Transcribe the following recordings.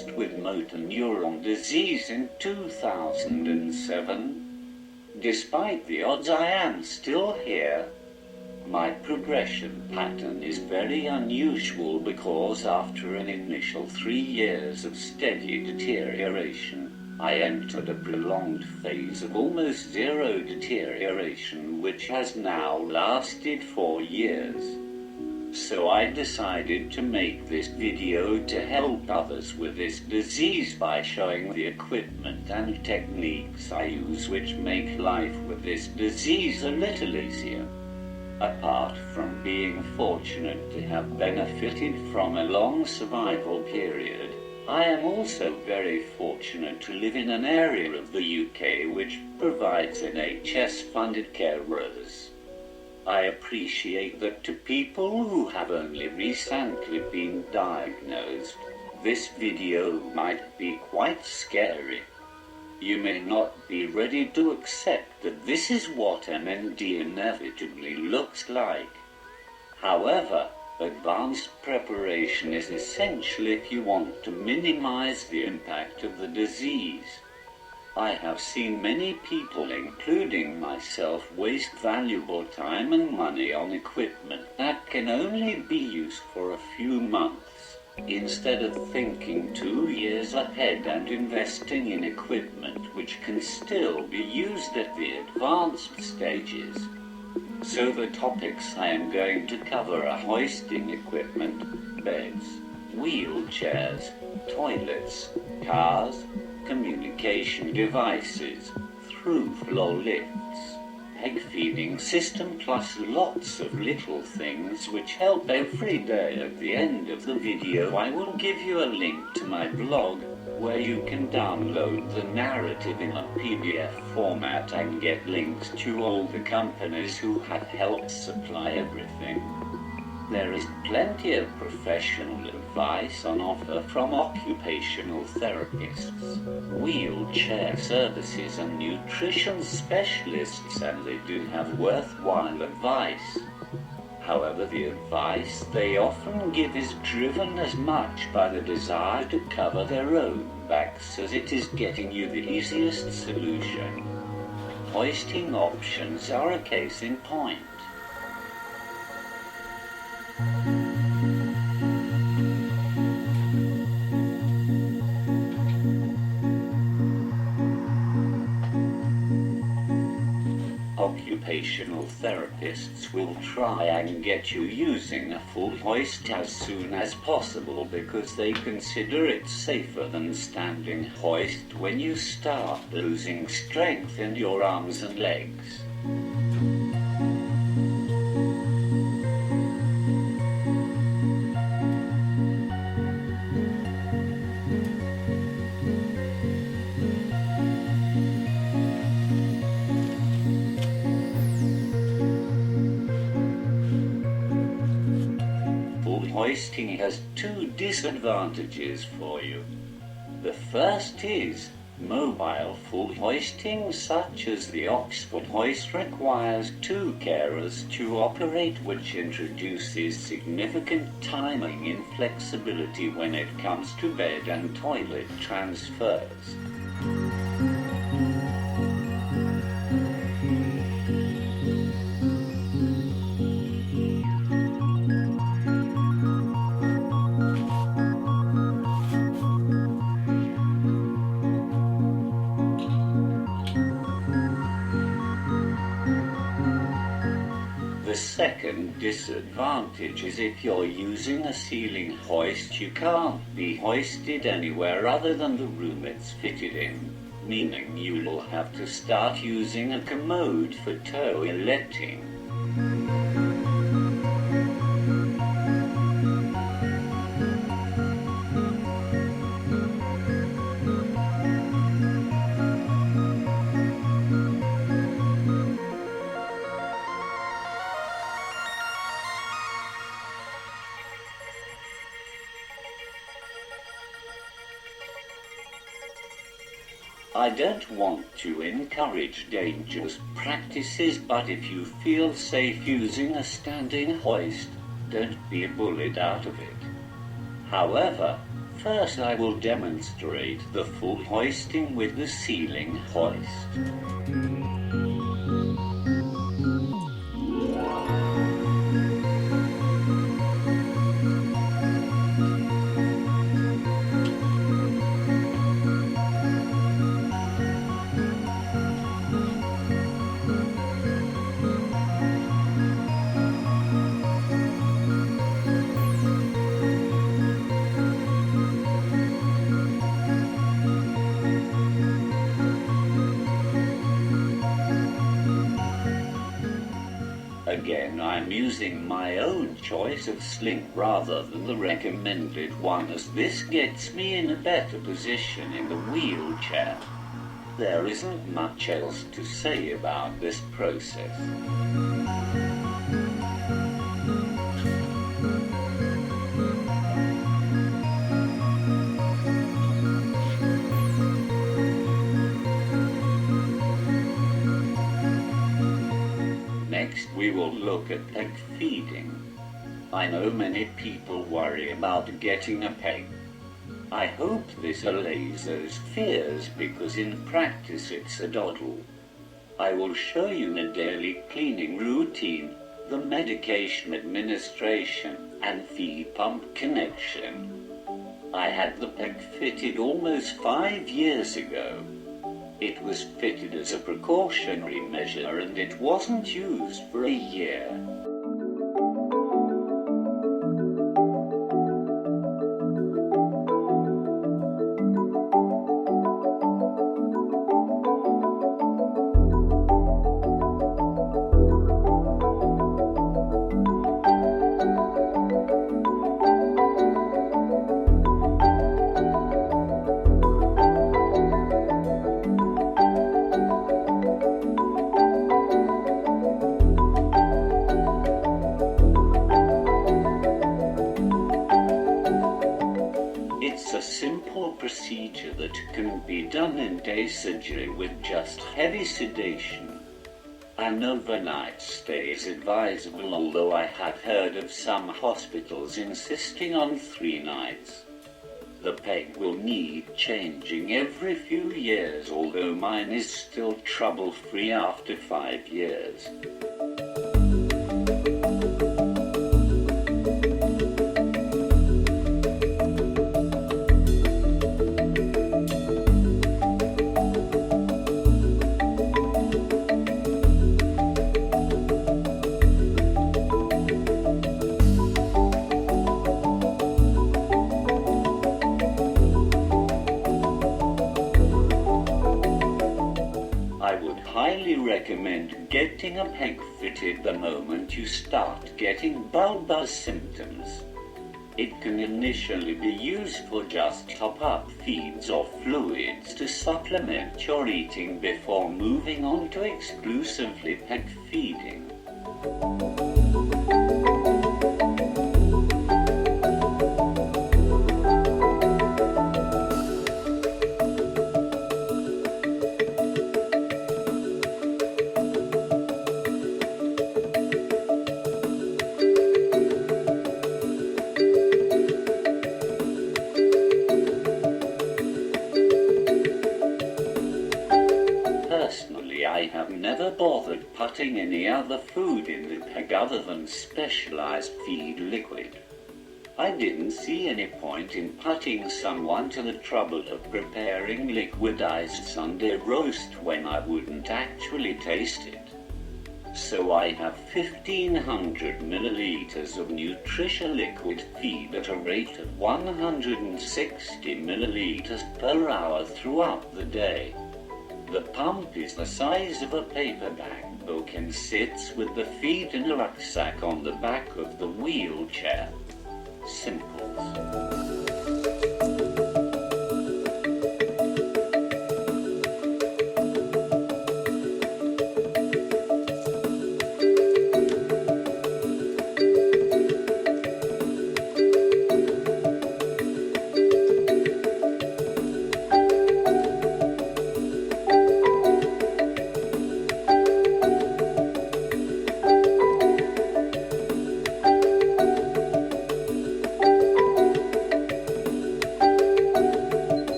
diagnosed with motor neuron disease in 2007. Despite the odds, I am still here. My progression pattern is very unusual because after an initial 3 years of steady deterioration, I entered a prolonged phase of almost zero deterioration, which has now lasted 4 years. So I decided to make this video to help others with this disease by showing the equipment and techniques I use which make life with this disease a little easier. Apart from being fortunate to have benefited from a long survival period, I am also very fortunate to live in an area of the UK which provides NHS-funded carers. I appreciate that to people who have only recently been diagnosed, this video might be quite scary. You may not be ready to accept that this is what MND inevitably looks like. However, advanced preparation is essential if you want to minimize the impact of the disease. I have seen many people, including myself, waste valuable time and money on equipment that can only be used for a few months, instead of thinking 2 years ahead and investing in equipment which can still be used at the advanced stages. So the topics I am going to cover are hoisting equipment, beds, wheelchairs, toilets, cars, communication devices, through-floor lifts, peg feeding system, plus lots of little things which help every day. At the end of the video I will give you a link to my blog, where you can download the narrative in a PDF format and get links to all the companies who have helped supply everything. There is plenty of professional advice on offer from occupational therapists, wheelchair services and nutrition specialists, and they do have worthwhile advice. However, the advice they often give is driven as much by the desire to cover their own backs as it is getting you the easiest solution. Hoisting options are a case in point. Occupational therapists will try and get you using a full hoist as soon as possible because they consider it safer than standing hoist when you start losing strength in your arms and legs. Hoisting has 2 disadvantages for you. The first is mobile full hoisting, such as the Oxford hoist, requires 2 carers to operate, which introduces significant timing inflexibility when it comes to bed and toilet transfers. The second disadvantage is if you're using a ceiling hoist, you can't be hoisted anywhere other than the room it's fitted in, meaning you will have to start using a commode for toileting. I don't want to encourage dangerous practices, but if you feel safe using a standing hoist, don't be bullied out of it. However, First I will demonstrate the full hoisting with the ceiling hoist. Again, I'm using my own choice of sling rather than the recommended one, as this gets me in a better position in the wheelchair. There isn't much else to say about this process. Next, we will look at peg feeding. I know many people worry about getting a peg. I hope this allays those fears, because in practice it's a doddle. I will show you the daily cleaning routine, the medication administration, and feed pump connection. I had the peg fitted almost 5 years ago. It was fitted as a precautionary measure and it wasn't used for a year. It's a simple procedure that can be done in day surgery with just heavy sedation. An overnight stay is advisable, although I have heard of some hospitals insisting on 3 nights. The peg will need changing every few years, although mine is still trouble-free after 5 years. I would highly recommend getting a peg fitted the moment you start getting bulbar symptoms. It can initially be used for just top-up feeds or fluids to supplement your eating before moving on to exclusively peg feeding. Personally, I have never bothered putting any other food in the peg other than specialized feed liquid. I didn't see any point in putting someone to the trouble of preparing liquidized Sunday roast when I wouldn't actually taste it. So I have 1500 milliliters of nutrition liquid feed at a rate of 160 milliliters per hour throughout the day. The pump is the size of a paperback book and sits with the feed in a rucksack on the back of the wheelchair. Simples.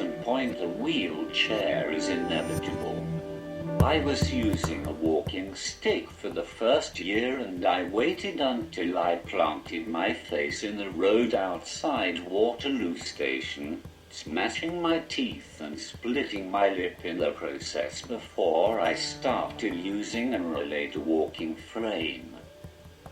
some point a wheelchair is inevitable. I was using a walking stick for the first year, and I waited until I planted my face in the road outside Waterloo Station, smashing my teeth and splitting my lip in the process before I started using a related walking frame.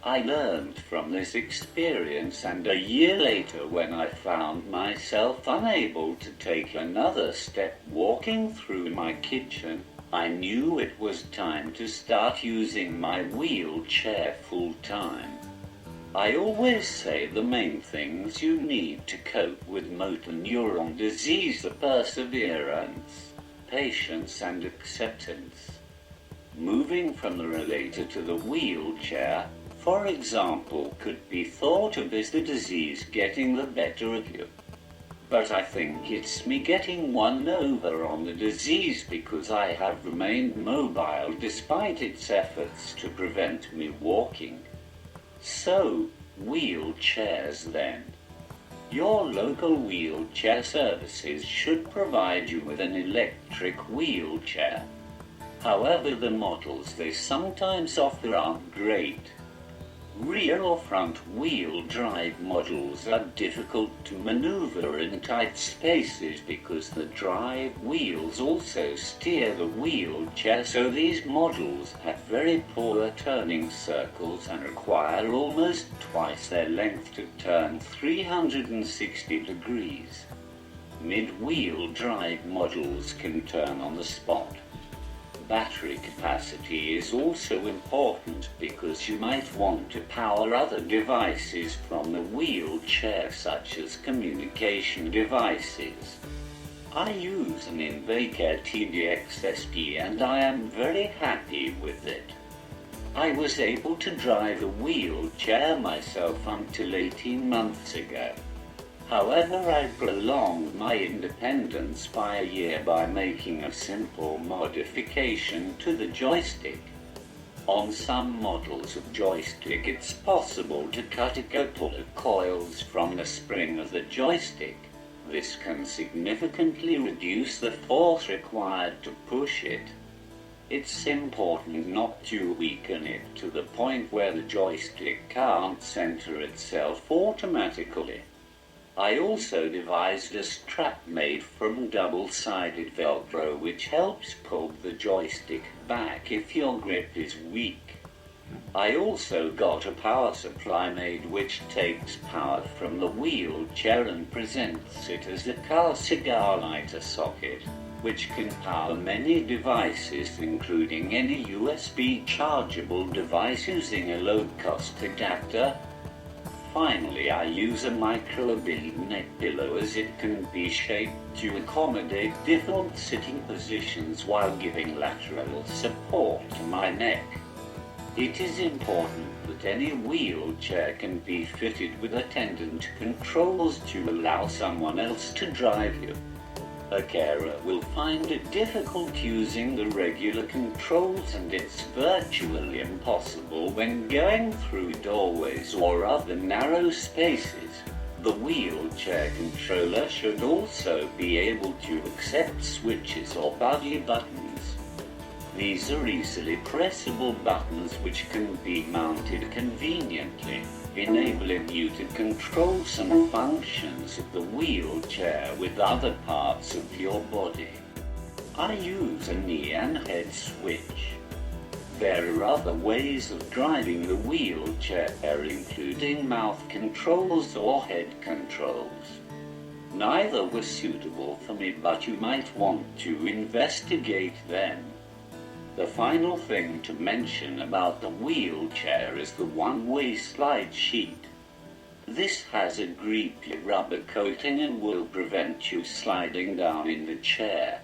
I learned from this experience, and a year later, when I found myself unable to take another step walking through my kitchen, I knew it was time to start using my wheelchair full time. I always say the main things you need to cope with motor neuron disease are perseverance, patience, and acceptance. Moving from the relator to the wheelchair, for example, could be thought of as the disease getting the better of you. But I think it's me getting one over on the disease, because I have remained mobile despite its efforts to prevent me walking. So, wheelchairs then. Your local wheelchair services should provide you with an electric wheelchair. However, the models they sometimes offer aren't great. Rear or front wheel drive models are difficult to maneuver in tight spaces because the drive wheels also steer the wheelchair, so these models have very poor turning circles and require almost twice their length to turn 360 degrees. Mid-wheel drive models can turn on the spot. Battery capacity is also important because you might want to power other devices from the wheelchair, such as communication devices. I use an Invacare TDX SP and I am very happy with it. I was able to drive a wheelchair myself until 18 months ago. However, I prolonged my independence by a year by making a simple modification to the joystick. On some models of joystick, it's possible to cut a couple of coils from the spring of the joystick. This can significantly reduce the force required to push it. It's important not to weaken it to the point where the joystick can't center itself automatically. I also devised a strap made from double-sided Velcro which helps pull the joystick back if your grip is weak. I also got a power supply made which takes power from the wheelchair and presents it as a car cigar lighter socket, which can power many devices, including any USB chargeable device using a low-cost adapter. Finally, I use a micro-bead neck pillow as it can be shaped to accommodate different sitting positions while giving lateral support to my neck. It is important that any wheelchair can be fitted with attendant controls to allow someone else to drive you. A carer will find it difficult using the regular controls, and it's virtually impossible when going through doorways or other narrow spaces. The wheelchair controller should also be able to accept switches or body buttons. These are easily pressable buttons which can be mounted conveniently, enabling you to control some functions of the wheelchair with other parts of your body. I use a knee and head switch. There are other ways of driving the wheelchair, including mouth controls or head controls. Neither were suitable for me, but you might want to investigate them. The final thing to mention about the wheelchair is the one-way slide sheet. This has a grippy rubber coating and will prevent you sliding down in the chair.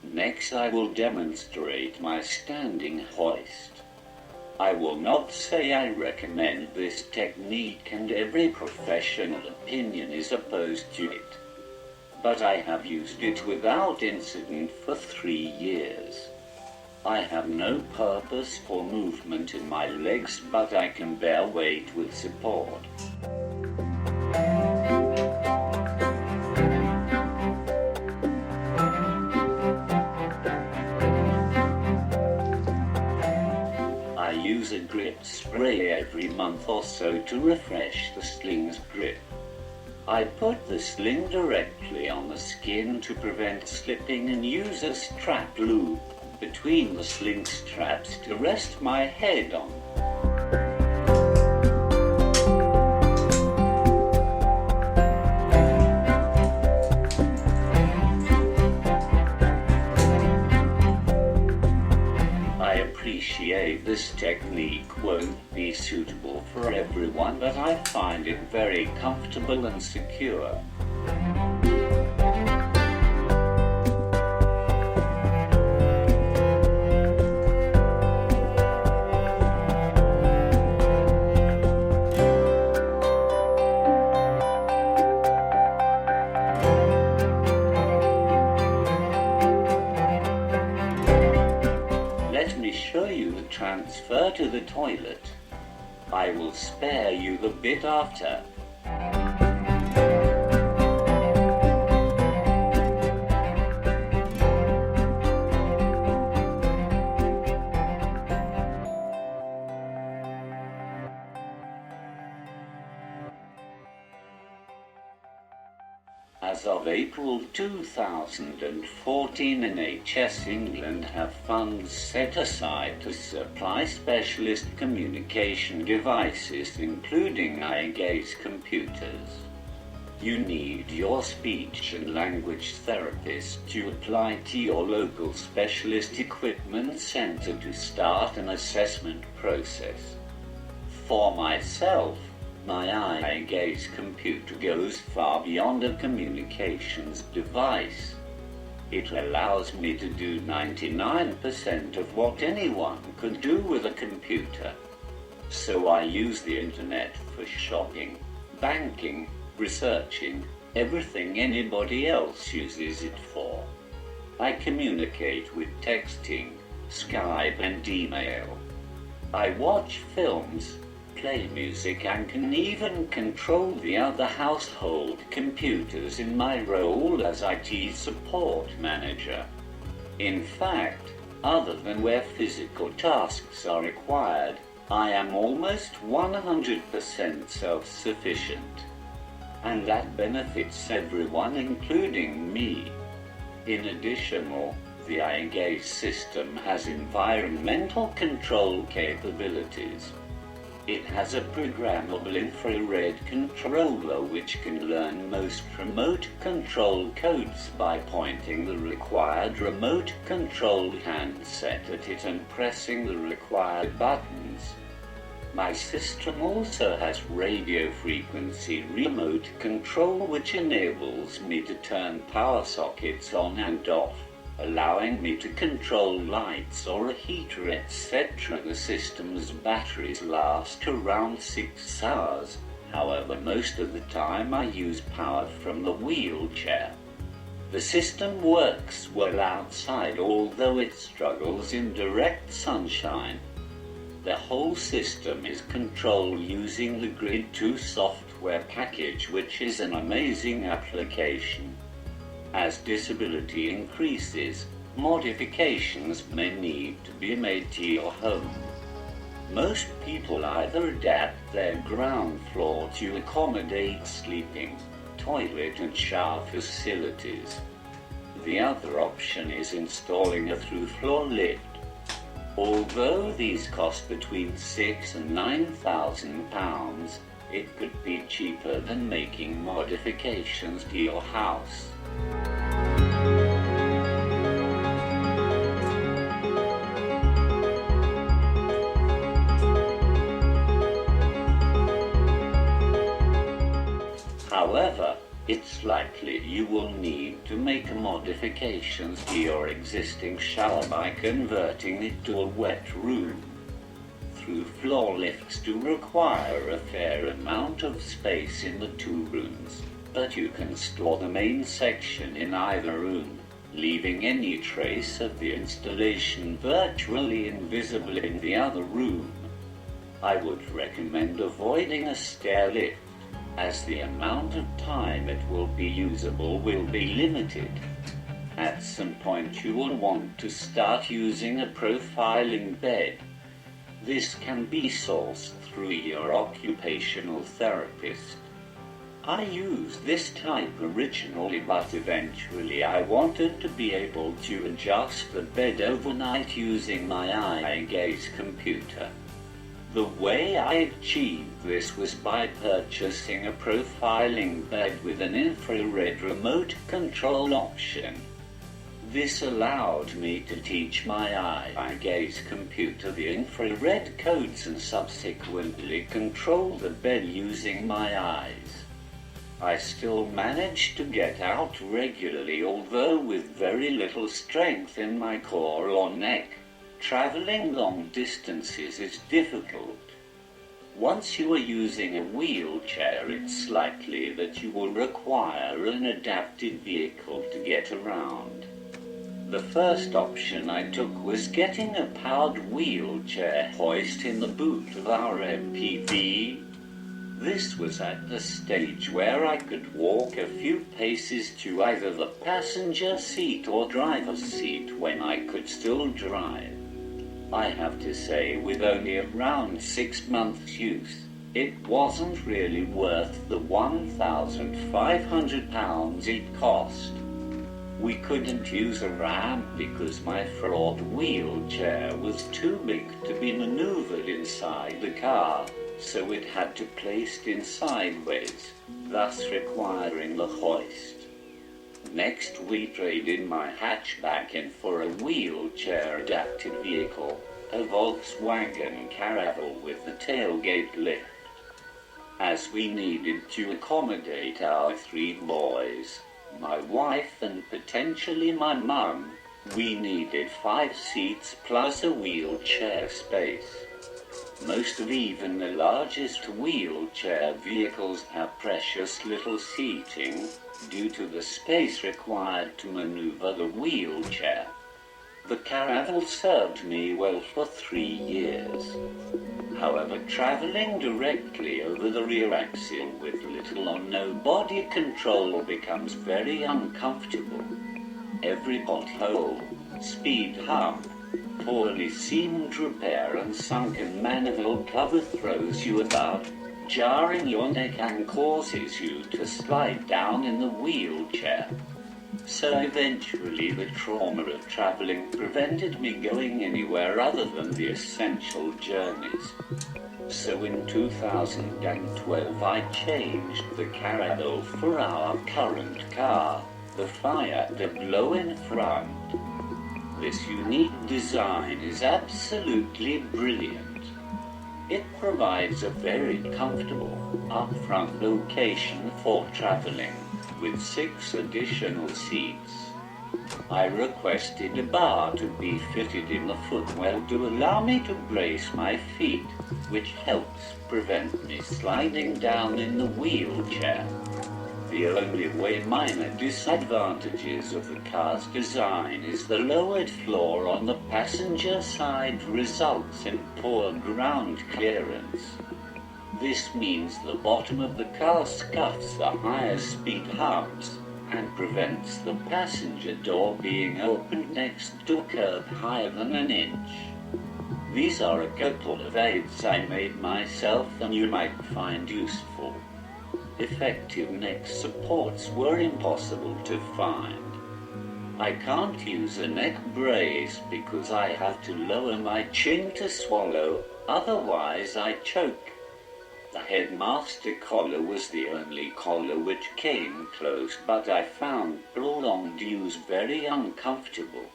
Next, I will demonstrate my standing hoist. I will not say I recommend this technique, and every professional opinion is opposed to it. But I have used it without incident for 3 years. I have no purpose for movement in my legs, but I can bear weight with support. use a grip spray every month or so to refresh the sling's grip. I put the sling directly on the skin to prevent slipping and use a strap loop between the sling straps to rest my head on. I appreciate this technique won't be suitable for everyone, but I find it very comfortable and secure. Let me show you the transfer to the toilet. I will spare you the bit after. As of April 2014, NHS England have funds set aside to supply specialist communication devices, including eye gaze computers. You need your speech and language therapist to apply to your local specialist equipment center to start an assessment process. For myself, my eye gaze computer goes far beyond a communications device. It allows me to do 99% of what anyone could do with a computer. So I use the internet for shopping, banking, researching, everything anybody else uses it for. I communicate with texting, Skype and email. I watch films, play music, and can even control the other household computers in my role as IT support manager. In fact, other than where physical tasks are required, I am almost 100% self-sufficient. And that benefits everyone, including me. In addition, the eye gaze system has environmental control capabilities. It has a programmable infrared controller which can learn most remote control codes by pointing the required remote control handset at it and pressing the required buttons. My system also has radio frequency remote control which enables me to turn power sockets on and off, allowing me to control lights or a heater, etc. The system's batteries last around 6 hours, however most of the time I use power from the wheelchair. The system works well outside, although it struggles in direct sunshine. The whole system is controlled using the Grid 2 software package, which is an amazing application. As disability increases, modifications may need to be made to your home. Most people either adapt their ground floor to accommodate sleeping, toilet and shower facilities. The other option is installing a through-floor lift. Although these cost between £6,000 and £9,000, it could be cheaper than making modifications to your house. However, it's likely you will need to make modifications to your existing shower by converting it to a wet room. Through-floor lifts do require a fair amount of space in the two rooms, but you can store the main section in either room, leaving any trace of the installation virtually invisible in the other room. I would recommend avoiding a stair lift, as the amount of time it will be usable will be limited. At some point you will want to start using a profiling bed. This can be sourced through your occupational therapist. I used this type originally, but eventually I wanted to be able to adjust the bed overnight using my eye gaze computer. The way I achieved this was by purchasing a profiling bed with an infrared remote control option. This allowed me to teach my eye gaze computer the infrared codes and subsequently control the bed using my eyes. I still managed to get out regularly, although with very little strength in my core or neck. Traveling long distances is difficult. Once you are using a wheelchair, it's likely that you will require an adapted vehicle to get around. The first option I took was getting a powered wheelchair hoist in the boot of our MPV. This was at the stage where I could walk a few paces to either the passenger seat or driver's seat when I could still drive. I have to say, with only around 6 months' use, it wasn't really worth the £1,500 it cost. We couldn't use a ramp because my fraught wheelchair was too big to be maneuvered inside the car, so it had to be placed in sideways, thus requiring the hoist. Next, we traded my hatchback in for a wheelchair-adapted vehicle, a Volkswagen Caravelle with a tailgate lift. As we needed to accommodate our 3 boys, my wife and potentially my mum, we needed 5 seats plus a wheelchair space. Most of even the largest wheelchair vehicles have precious little seating due to the space required to maneuver the wheelchair. The Caravelle served me well for 3 years. However, traveling directly over the rear axle with little or no body control becomes very uncomfortable. Every pothole, speed hump, poorly seamed repair and sunken manhole cover throws you about, jarring your neck and causes you to slide down in the wheelchair. So eventually the trauma of traveling prevented me going anywhere other than the essential journeys. So in 2012 I changed the Caravelle for our current car, the Fiat Doblo in front. This unique design is absolutely brilliant. It provides a very comfortable, up-front location for traveling, with 6 additional seats. I requested a bar to be fitted in the footwell to allow me to brace my feet, which helps prevent me sliding down in the wheelchair. The only minor disadvantages of the car's design is the lowered floor on the passenger side results in poor ground clearance. This means the bottom of the car scuffs the higher speed humps and prevents the passenger door being opened next to a curb higher than an inch. These are a couple of aids I made myself and you might find useful. Effective neck supports were impossible to find. I can't use a neck brace because I have to lower my chin to swallow, otherwise I choke. The headmaster collar was the only collar which came close, but I found prolonged use very uncomfortable.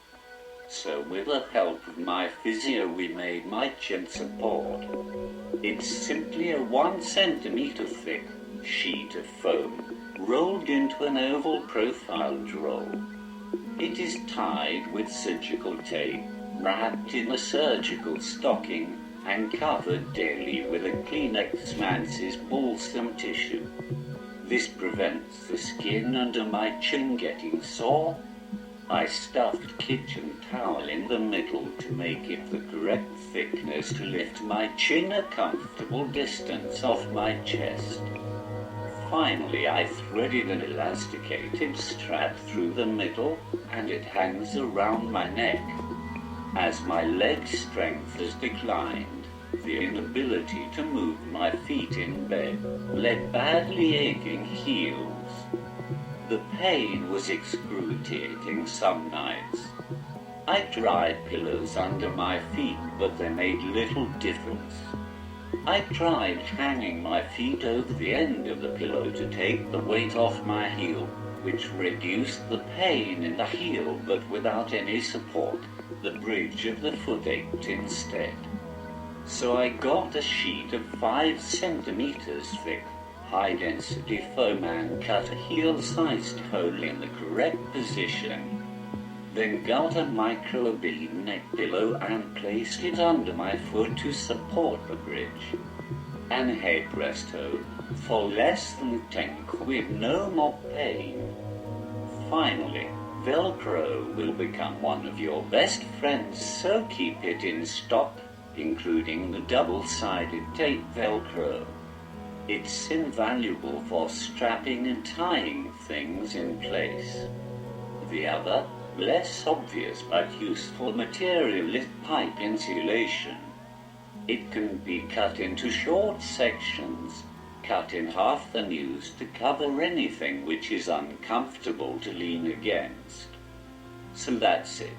So with the help of my physio we made my chin support. It's simply a 1 centimeter thick sheet of foam rolled into an oval profiled roll. It is tied with surgical tape, wrapped in a surgical stocking, and covered daily with a Kleenex Mansis balsam tissue. This prevents the skin under my chin getting sore. I stuffed kitchen towel in the middle to make it the correct thickness to lift my chin a comfortable distance off my chest. Finally, I threaded an elasticated strap through the middle, and it hangs around my neck. As my leg strength has declined, The inability to move my feet in bed led badly aching heels. The pain was excruciating some nights. I tried pillows under my feet, but they made little difference. I tried hanging my feet over the end of the pillow to take the weight off my heel, which reduced the pain in the heel, but without any support. The bridge of the foot ached instead. So I got a sheet of 5 centimeters thick, high-density foam and cut a heel-sized hole in the correct position. Then got a micro-beam neck pillow and placed it under my foot to support the bridge. An headrest hole for less than 10 quid, no more pain. Finally, Velcro will become one of your best friends, so keep it in stock, including the double-sided tape Velcro. It's invaluable for strapping and tying things in place. The other, less obvious but useful material is pipe insulation. It can be cut into short sections, cut in half and used to cover anything which is uncomfortable to lean against. So that's it.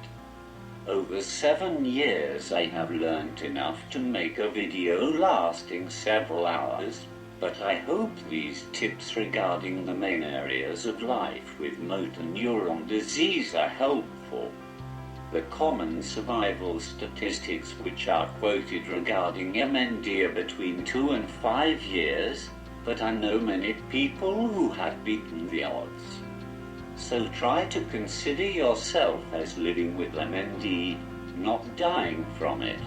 Over 7 years I have learned enough to make a video lasting several hours, but I hope these tips regarding the main areas of life with motor neuron disease are helpful. The common survival statistics which are quoted regarding MND are between 2 and 5 years, but I know many people who have beaten the odds. So try to consider yourself as living with MND, not dying from it.